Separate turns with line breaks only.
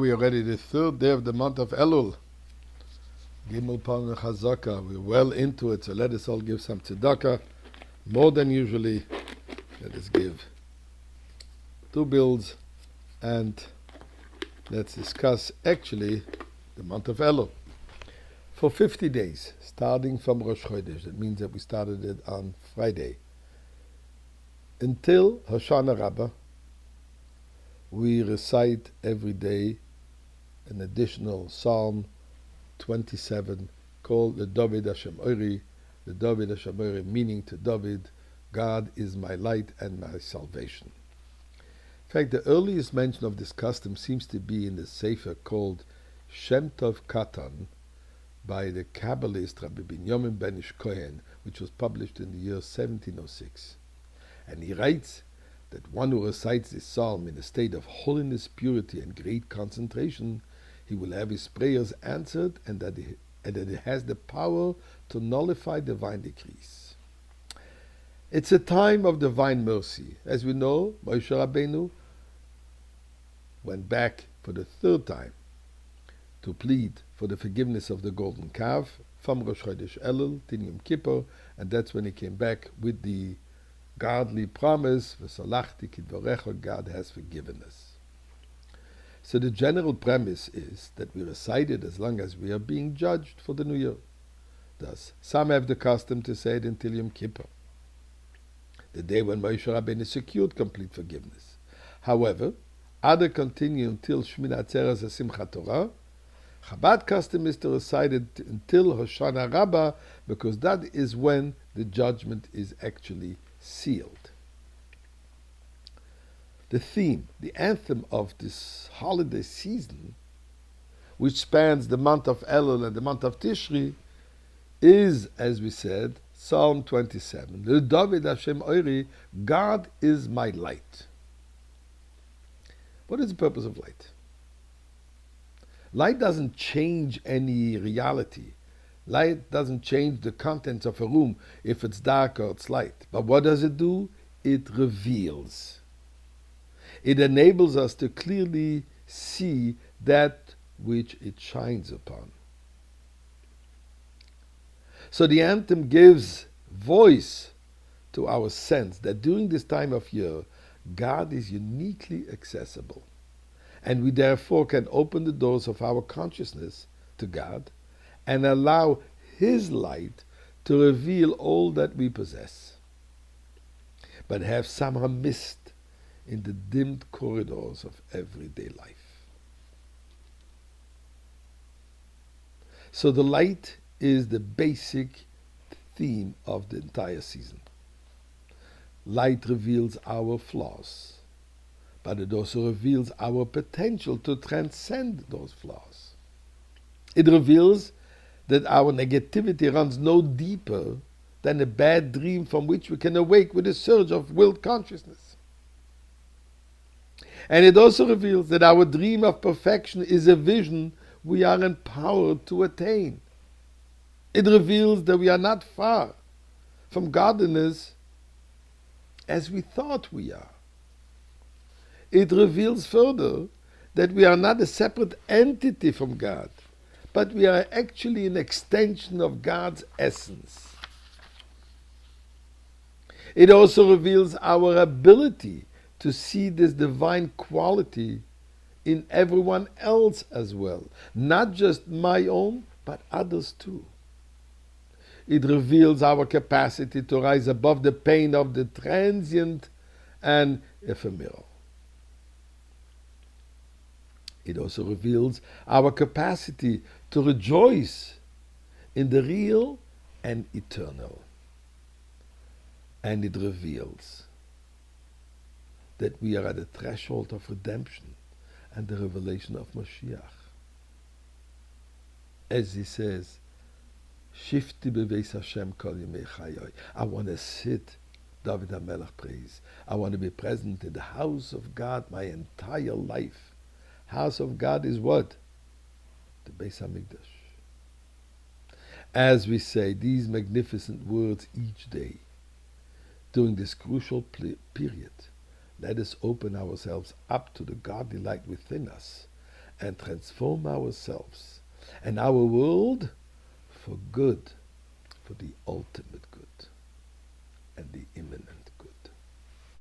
we are already the third day of the month of Elul. Gimel Pan Chazaka. We're well into it, so let us all give some tzedakah, more than usually. Let us give 2 bills, and let's discuss actually the month of Elul for 50 days, starting from Rosh Chodesh. That means that we started it on Friday until Hoshana Rabbah. We recite every day an additional Psalm 27 called the David Hashem Ori. The David Hashem Ori meaning to David, God is my light and my salvation. In fact, the earliest mention of this custom seems to be in the Sefer called Shem Tov Katan by the Kabbalist Rabbi Binyamin Ben Ish Kohen, which was published in the year 1706. And he writes that one who recites this psalm in a state of holiness, purity, and great concentration, he will have his prayers answered, and that it has the power to nullify divine decrees. It's a time of divine mercy. As we know, Moshe Rabbeinu went back for the 3rd time to plead for the forgiveness of the golden calf from Rosh Chodesh Elul to Yom Kippur, and that's when he came back with the godly promise, V'salachti kidvarecha, God has forgiven us. So the general premise is that we recite it as long as we are being judged for the new year. Thus, some have the custom to say it until Yom Kippur, the day when Moshe Rabbeinu secured complete forgiveness. However, others continue until Shmini Atzeres Simchat Torah. Chabad custom is to recite it until Hoshana Rabbah, because that is when the judgment is actually sealed. The theme, the anthem of this holiday season, which spans the month of Elul and the month of Tishri, is, as we said, Psalm 27. The David Hashem Ori, God is my light. What is the purpose of light? Light doesn't change any reality. Light doesn't change the contents of a room if it's dark or it's light. But what does it do? It reveals. It enables us to clearly see that which it shines upon. So the anthem gives voice to our sense that during this time of year, God is uniquely accessible. And we therefore can open the doors of our consciousness to God and allow His light to reveal all that we possess, but have somehow missed in the dimmed corridors of everyday life. So the light is the basic theme of the entire season. Light reveals our flaws, but it also reveals our potential to transcend those flaws. It reveals that our negativity runs no deeper than a bad dream from which we can awake with a surge of willed consciousness. And it also reveals that our dream of perfection is a vision we are empowered to attain. It reveals that we are not far from godliness as we thought we are. It reveals further that we are not a separate entity from God, but we are actually an extension of God's essence. It also reveals our ability to see this divine quality in everyone else as well, not just my own, but others too. It reveals our capacity to rise above the pain of the transient and ephemeral. It also reveals our capacity to rejoice in the real and eternal. And it reveals that we are at the threshold of redemption and the revelation of Mashiach. As he says, Shifti beveis Hashem kol yemei chayoi. I want to sit, David HaMelech prays. I want to be present in the house of God my entire life. House of God is what? The Beis HaMikdash. As we say these magnificent words each day, during this crucial period, let us open ourselves up to the godly light within us and transform ourselves and our world for good, for the ultimate good and the imminent